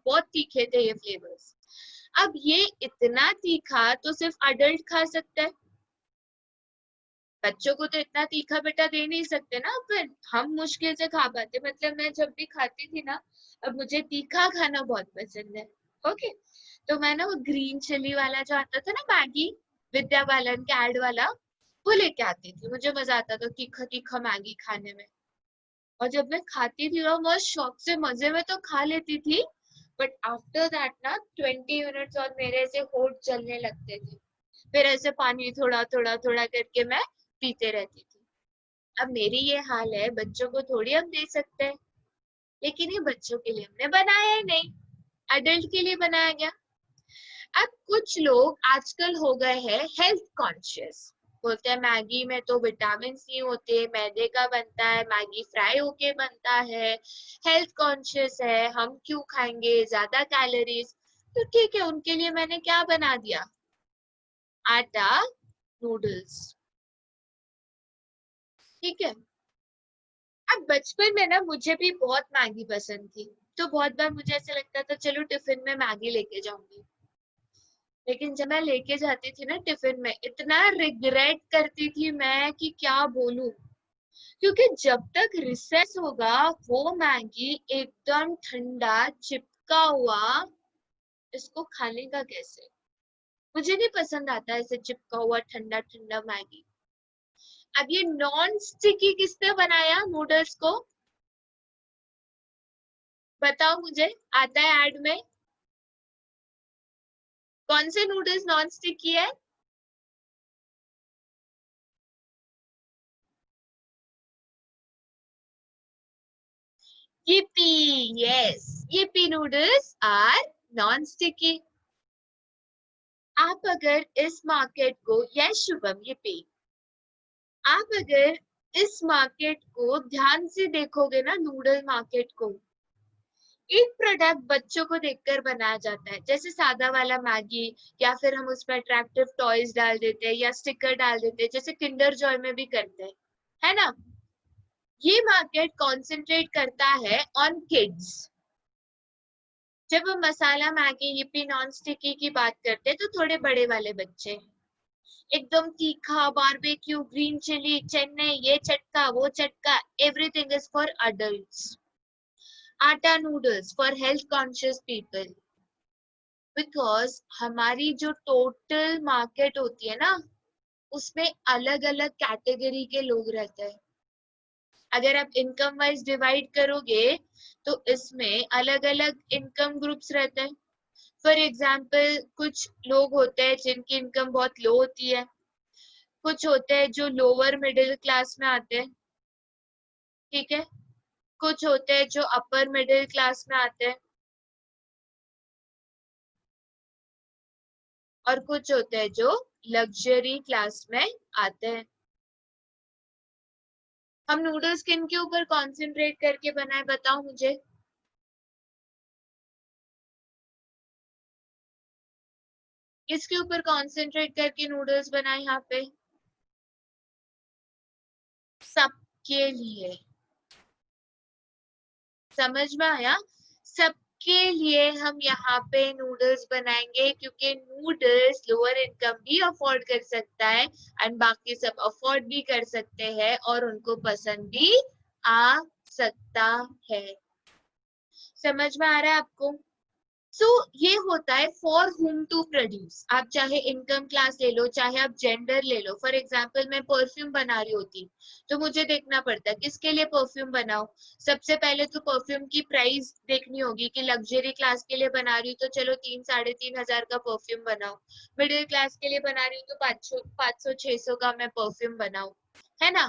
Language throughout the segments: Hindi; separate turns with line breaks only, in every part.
बहुत तीखे थे ये फ्लेवर्स। अब ये इतना तीखा तो सिर्फ अडल्ट खा सकता है, बच्चों को तो इतना तीखा बेटा दे नहीं सकते ना अपन, हम मुश्किल से खा पाते। मतलब मैं जब भी खाती थी ना, अब मुझे तीखा खाना बहुत पसंद है। ओके, तो मैं ना वो ग्रीन चिली वाला जो आता था ना मैगी, विद्या बालन के एड वाला, वो लेके आती थी। मुझे मजा आता था तीखा तीखा मैगी खाने में। और जब मैं खाती थी ना बहुत शौक से मजे में तो खा लेती थी, बट आफ्टर दैट ना 20 मिनट्स और मेरे ऐसे होठ जलने लगते थे, फिर ऐसे पानी थोड़ा थोड़ा थोड़ा करके मैं पीते रहती थी। अब मेरी ये हाल है, बच्चों को थोड़ी हम दे सकते हैं, लेकिन ये बच्चों के लिए हमने बनाया ही नहीं, अडल्ट के लिए बनाया गया। अब कुछ लोग आजकल हो गए हैं हेल्थ कॉन्शियस, बोलते हैं मैगी में तो विटामिन नहीं होते, मैदे का बनता है, मैगी फ्राई होके बनता है, हेल्थ कॉन्शियस है, हम क्यों खाएंगे ज्यादा कैलोरीज। तो ठीक है, उनके लिए मैंने क्या बना दिया, आटा नूडल्स। ठीक है, अब बचपन में ना मुझे भी बहुत मैगी पसंद थी, तो बहुत बार मुझे ऐसा लगता था चलो टिफिन में मैगी लेके जाऊंगी, लेकिन जब मैं लेके जाती थी ना टिफिन में, इतना रिग्रेट करती थी मैं कि क्या बोलूं, क्योंकि जब तक रिसेस होगा वो मैगी एकदम ठंडा चिपका हुआ, इसको खाने का कैसे। मुझे नहीं पसंद आता ऐसे चिपका हुआ ठंडा ठंडा मैगी। अब ये नॉन स्टिकी किसने बनाया नूडल्स को, बताओ मुझे, आता है ऐड में, कौन से नूडल्स नॉन स्टिकी है। yippee, yes, yippee noodles are non sticky। आप अगर इस मार्केट को, यस शुभम yippee, आप अगर इस मार्केट को ध्यान से देखोगे ना, नूडल मार्केट को, एक प्रोडक्ट बच्चों को देखकर बनाया जाता है, जैसे सादा वाला मैगी, या फिर हम उसमें अट्रैक्टिव टॉयज डाल देते हैं या स्टिकर डाल देते हैं, जैसे किंडर जॉय में भी करते हैं, है ना। ये मार्केट कॉन्सेंट्रेट करता है ऑन किड्स। जब हम मसाला मैगी yippee नॉन स्टिकी की बात करते हैं तो थोड़े बड़े वाले बच्चे, एकदम तीखा बारबेक्यू ग्रीन चिली चेन्नई, ये चटका वो चटका, एवरीथिंग इज फॉर अडल्ट्स। आटा noodles for health conscious people, because हमारी जो टोटल मार्केट होती है ना, उसमें अलग अलग कैटेगरी के लोग रहते हैं। अगर आप इनकम वाइज डिवाइड करोगे तो इसमें अलग अलग इनकम ग्रुप्स रहते हैं। फॉर एग्जाम्पल कुछ लोग होते हैं जिनकी इनकम बहुत लो होती है, कुछ होते हैं जो लोअर मिडिल क्लास में आते हैं, ठीक है, कुछ होते हैं जो अपर मिडिल क्लास में आते हैं, और कुछ होते हैं जो लग्जरी क्लास में आते हैं। हम नूडल्स किन के ऊपर कॉन्सेंट्रेट करके बनाए, बताओ मुझे। किसके ऊपर कॉन्सेंट्रेट करके नूडल्स बनाए यहाँ पे, सबके लिए। समझ में आया, सबके लिए हम यहाँ पे नूडल्स बनाएंगे, क्योंकि नूडल्स लोअर इनकम भी अफोर्ड कर सकता है एंड बाकी सब अफोर्ड भी कर सकते हैं और उनको पसंद भी आ सकता है। समझ में आ रहा है आपको। सो ये होता है फॉर हुम टू प्रोड्यूस। आप चाहे इनकम क्लास ले लो, चाहे आप जेंडर ले लो। फॉर एग्जाम्पल मैं परफ्यूम बना रही होती तो मुझे देखना पड़ता है किसके लिए परफ्यूम बनाओ। सबसे पहले तो परफ्यूम की प्राइस देखनी होगी कि लग्जरी क्लास के लिए बना रही हूँ तो चलो 3-3.5 हजार का परफ्यूम बनाओ, मिडिल क्लास के लिए बना रही हूँ तो 500-600 का मैं परफ्यूम बनाऊ, है ना।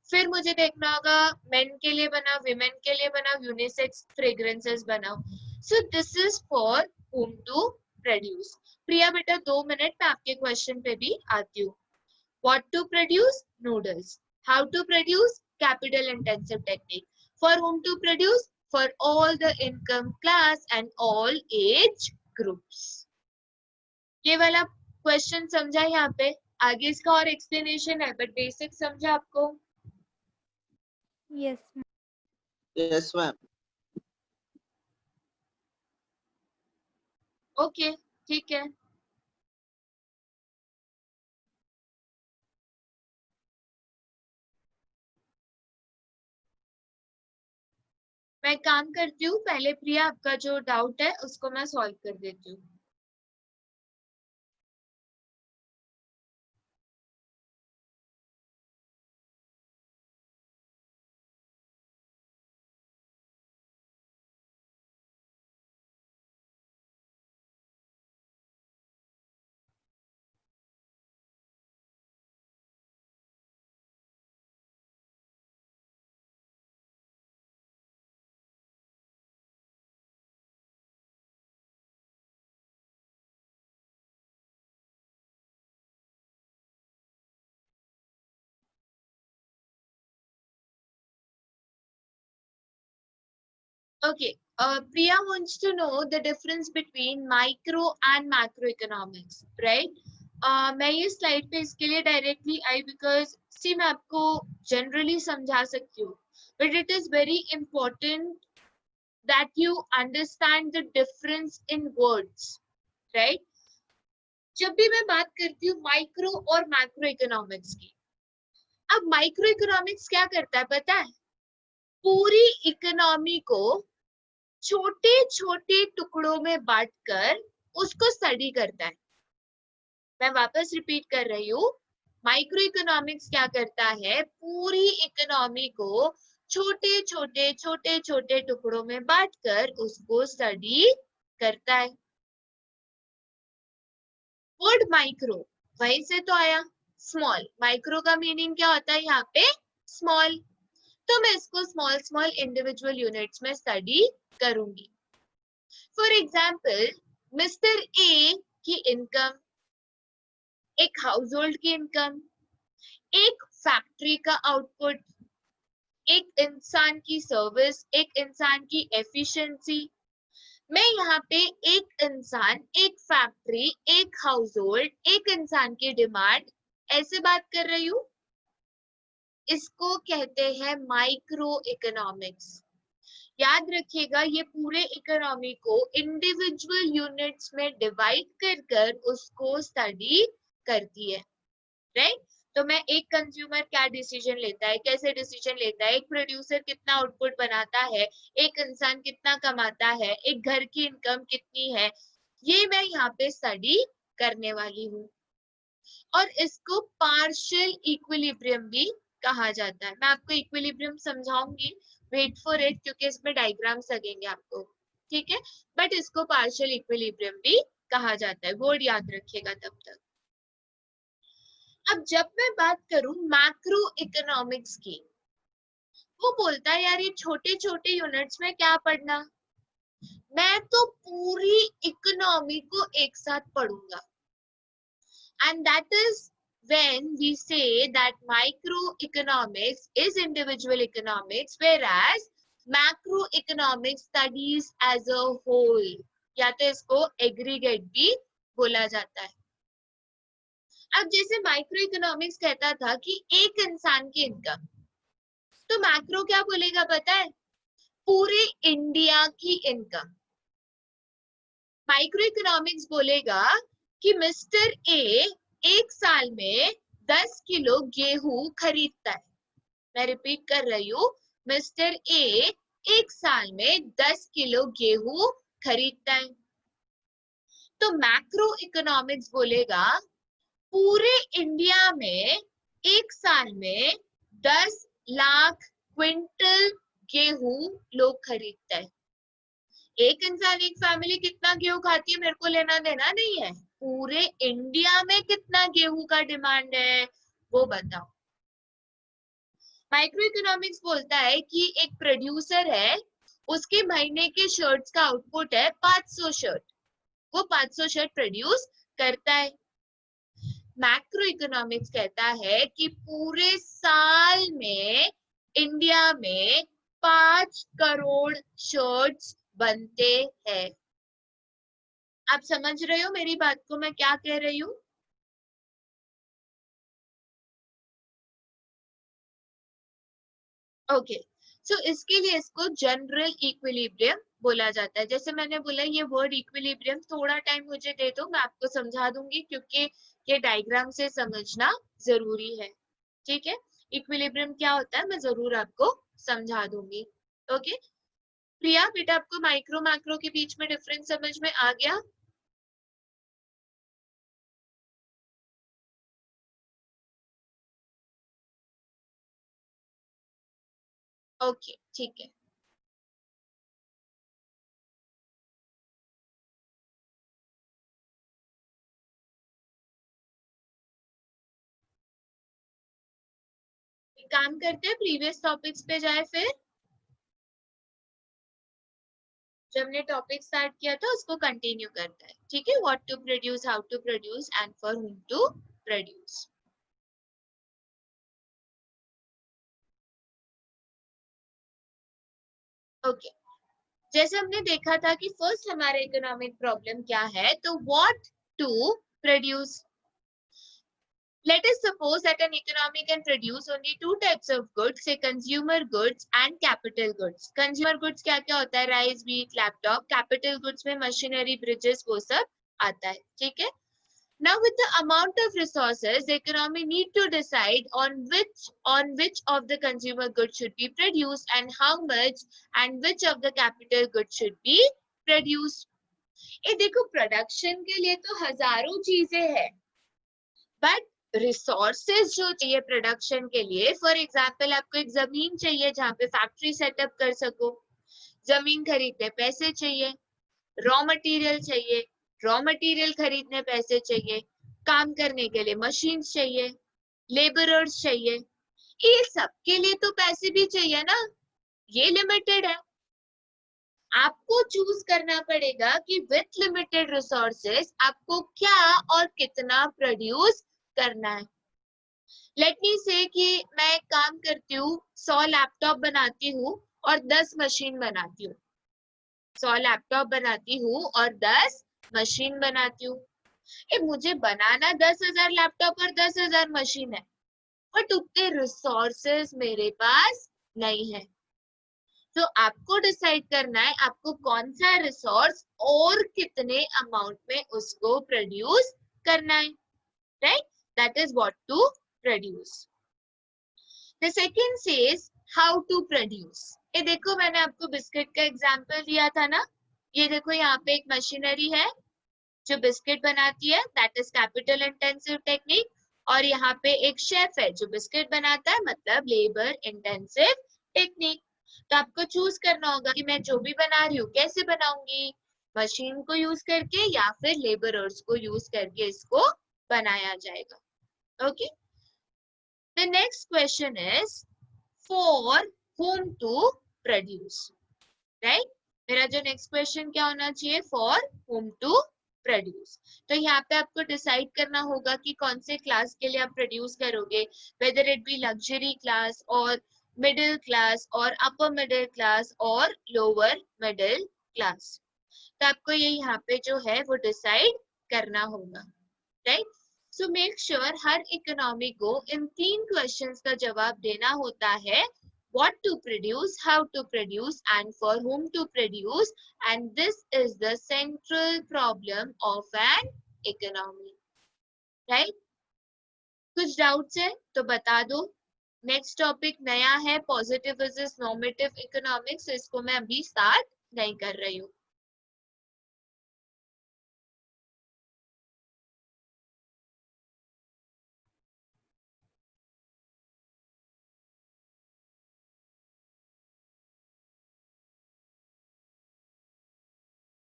फिर मुझे देखना होगा मेन के लिए बनाओ, विमेन के लिए बनाओ, यूनिसेक्स फ्रेग्रेंसेस बनाओ। So this is for whom to produce। प्रिया बेटा 2 मिनट में आपके क्वेश्चन पे भी आती हूँ। What to produce? Noodles। How to produce? Capital intensive technique। For whom to produce? For all the income class and all age groups। ये वाला क्वेश्चन समझा यहाँ पे, आगे इसका और एक्सप्लेनेशन है बट बेसिक समझा आपको।
Yes, ma'am.
Yes, ma'am.
Okay, ठीक है। मैं काम करती हूँ, पहले प्रिया आपका जो डाउट है उसको मैं सॉल्व कर देती हूँ। Okay, Priya wants to know the difference between micro and macroeconomics, right? मैं ये स्लाइड पे इसके लिए डायरेक्टली आई बिकॉज सी मैं आपको जनरली समझा सकती हूँ, but it is very important that you understand the difference in words, right? जब भी मैं बात करती हूँ माइक्रो और मैक्रो इकोनॉमिक्स की, अब माइक्रो इकोनॉमिक्स क्या करता है पता है? पूरी इकोनॉमी को छोटे छोटे टुकड़ों में बांटकर उसको स्टडी करता है। मैं वापस रिपीट कर रही हूँ, माइक्रो इकोनॉमिक्स क्या करता है? पूरी इकोनॉमी को छोटे छोटे छोटे छोटे टुकड़ों में बांटकर उसको स्टडी करता है। वर्ड माइक्रो वहीं से तो आया, स्मॉल। माइक्रो का मीनिंग क्या होता है यहाँ पे? स्मॉल। तो मैं इसको स्मॉल स्मॉल इंडिविजुअल यूनिट्स में स्टडी करूंगी। फॉर एग्जाम्पल, मिस्टर ए की इनकम, एक हाउस होल्ड की इनकम, एक फैक्ट्री का आउटपुट, एक इंसान की सर्विस, एक इंसान की एफिशिएंसी। मैं यहाँ पे एक इंसान, एक फैक्ट्री, एक हाउस होल्ड, एक इंसान की डिमांड ऐसे बात कर रही हूँ। इसको कहते हैं माइक्रो इकोनॉमिक्स। याद रखिएगा, ये पूरे इकोनॉमी को इंडिविजुअल यूनिट्स में डिवाइड कर कर उसको स्टडी करती है, राइट? तो मैं एक कंज्यूमर क्या डिसीजन लेता है, कैसे डिसीजन लेता है, एक प्रोड्यूसर कितना आउटपुट बनाता है, एक इंसान कितना कमाता है, एक घर की इनकम कितनी है, ये मैं यहाँ पे स्टडी करने वाली हूँ। और इसको पार्शियल इक्विलिब्रियम भी कहा जाता है। मैं आपको इक्विलिब्रियम समझाऊंगी, वेट फॉर इट, क्योंकि इसमें डायग्राम्स लगेंगे आपको, ठीक है? बट इसको पार्शियल इक्विलिब्रियम भी कहा जाता है, वर्ड याद रखिएगा तब तक। अब जब मैं बात करूं मैक्रो इकोनॉमिक्स की, वो बोलता है यार ये छोटे छोटे यूनिट्स में क्या पढ़ना, मैं तो पूरी इकोनॉमी को एक साथ पढ़ूंगा। And that is when we say that microeconomics is individual economics, whereas macroeconomics studies as a whole, या तो इसको एग्रीगेट भी बोला जाता है। अब जैसे माइक्रो इकोनॉमिक्स कहता था कि एक इंसान की इनकम, तो मैक्रो क्या बोलेगा पता है? पूरे इंडिया की इनकम। माइक्रो इकोनॉमिक्स बोलेगा कि मिस्टर ए एक साल में 10 किलो गेहूं खरीदता है। मैं रिपीट कर रही हूँ, मिस्टर ए एक साल में 10 किलो गेहूं खरीदता है। तो मैक्रो इकोनॉमिक्स बोलेगा पूरे इंडिया में एक साल में 10 लाख क्विंटल गेहूं लोग खरीदते हैं। एक इंसान, एक फैमिली कितना गेहूं खाती है मेरे को लेना देना नहीं है, पूरे इंडिया में कितना गेहूं का डिमांड है वो बताओ। माइक्रो इकोनॉमिक्स बोलता है कि एक प्रोड्यूसर है, उसके महीने के शर्ट्स का आउटपुट है 500 शर्ट, वो 500 शर्ट प्रोड्यूस करता है। मैक्रो इकोनॉमिक्स कहता है कि पूरे साल में इंडिया में 5 करोड़ शर्ट्स बनते हैं। आप समझ रहे हो मेरी बात को, मैं क्या कह रही हूँ? ओके, सो इसके लिए इसको जनरल इक्विलिब्रियम बोला जाता है। जैसे मैंने बोला ये वर्ड इक्विलिब्रियम, थोड़ा टाइम मुझे दे दो, मैं आपको समझा दूंगी क्योंकि ये डायग्राम से समझना जरूरी है। ठीक है, इक्विलिब्रियम क्या होता है मैं जरूर आपको समझा दूंगी। ओके प्रिया बेटा, आपको माइक्रो मैक्रो के बीच में डिफरेंस समझ में आ गया? ओके ठीक है। एक काम करते हैं, प्रीवियस टॉपिक्स पे जाए, फिर जब हमने टॉपिक स्टार्ट किया था उसको कंटिन्यू करता है। ठीक है, what to produce, how to produce and for whom to produce. Okay जैसे हमने देखा था कि फर्स्ट हमारा इकोनॉमिक प्रॉब्लम क्या है, तो what to produce. Let us suppose that an economy can produce only two types of goods, say consumer goods and capital goods. Consumer goods क्या क्या होता है? Rice, wheat, laptop. Capital goods में मशीनरी, ब्रिजेस, वो सब आता है। ठीक है, now with the amount of resources, the economy need to decide on which of the consumer goods should be produced and how much and which of the capital goods should be produced. ये देखो प्रोडक्शन के लिए तो हजारों चीजें हैं, बट रिसोर्सेज जो चाहिए प्रोडक्शन के लिए, फॉर एग्जाम्पल आपको एक जमीन चाहिए जहाँ पे फैक्ट्री सेटअप कर सको, जमीन खरीदने पैसे चाहिए, रॉ मटेरियल चाहिए, रॉ मटेरियल खरीदने पैसे चाहिए, काम करने के लिए मशीन चाहिए, लेबरर्स चाहिए, ये सब के लिए तो पैसे भी चाहिए ना। ये लिमिटेड है, आपको चूज करना पड़ेगा कि विथ लिमिटेड रिसोर्सेस आपको क्या और कितना प्रोड्यूस करना है। लेट मी से कि मैं एक काम करती हूँ, 100 लैपटॉप बनाती हूँ और 10 मशीन बनाती हूँ, 100 लैपटॉप बनाती हूँ और 10 मशीन बनाती हूँ। मुझे बनाना 10,000 लैपटॉप और 10,000 मशीन है, बट उतने रिसोर्सेस मेरे पास नहीं है। तो आपको डिसाइड करना है आपको कौन सा रिसोर्स और कितने अमाउंट में उसको प्रोड्यूस करना है, right? That is what to produce. The second says how to produce. ये देखो मैंने आपको बिस्किट का एग्जांपल दिया था ना, ये देखो यहाँ पे एक मशीनरी है जो बिस्किट बनाती है, that is capital intensive technique, और यहाँ पे एक शेफ है जो बिस्किट बनाता है, मतलब लेबर इंटेंसिव टेक्निक। तो आपको चूज करना होगा कि मैं जो भी बना रही हूँ कैसे बनाऊंगी, मशीन को यूज करके या फिर लेबरर्स को यूज करके इसको बनाया जाएगा। Okay, the next question is for whom to produce, right? मेरा जो नेक्स्ट क्वेश्चन क्या होना चाहिए, फॉर whom टू प्रोड्यूस। तो यहाँ पे आपको डिसाइड करना होगा कि कौन से क्लास के लिए आप प्रोड्यूस करोगे, whether it be luxury class और मिडिल क्लास और अपर मिडिल क्लास और लोअर मिडिल क्लास। तो आपको ये यहाँ पे जो है वो डिसाइड करना होगा, राइट? सो मेक श्योर हर इकोनॉमी को इन 3 क्वेश्चंस का जवाब देना होता है, what to produce, how to produce and for whom to produce, and this is the central problem of an economy, right? कुछ डाउट्स है तो बता दो। नेक्स्ट टॉपिक नया है, पॉजिटिव वर्सेस नॉर्मेटिव इकोनॉमिक्स, इसको मैं अभी स्टार्ट नहीं कर रही हूँ।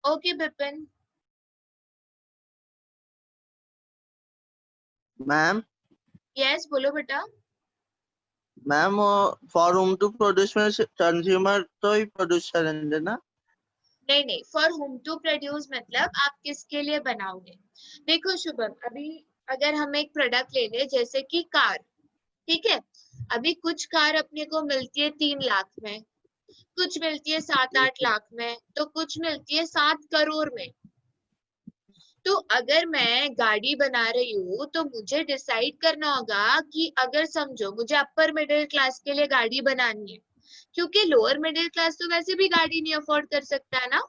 ओके बिपिन।
मैम
यस बोलो बेटा।
Ma'am for whom to produce में कंज्यूमर तो ही प्रोड्यूस करेंगे ना?
नहीं नहीं, फॉर होम टू प्रोड्यूस मतलब आप किसके लिए बनाओगे। देखो शुभम, अभी अगर हम एक प्रोडक्ट ले ले जैसे कि कार, ठीक है, अभी कुछ कार अपने को मिलती है 3 लाख में, कुछ मिलती है 7-8 लाख में, तो कुछ मिलती है 7 करोड़ में। तो अगर मैं गाड़ी बना रही हूँ तो मुझे डिसाइड करना होगा कि अगर समझो मुझे अपर मिडिल क्लास के लिए गाड़ी बनानी है, क्योंकि लोअर मिडिल क्लास तो वैसे भी गाड़ी नहीं अफोर्ड कर सकता है ना।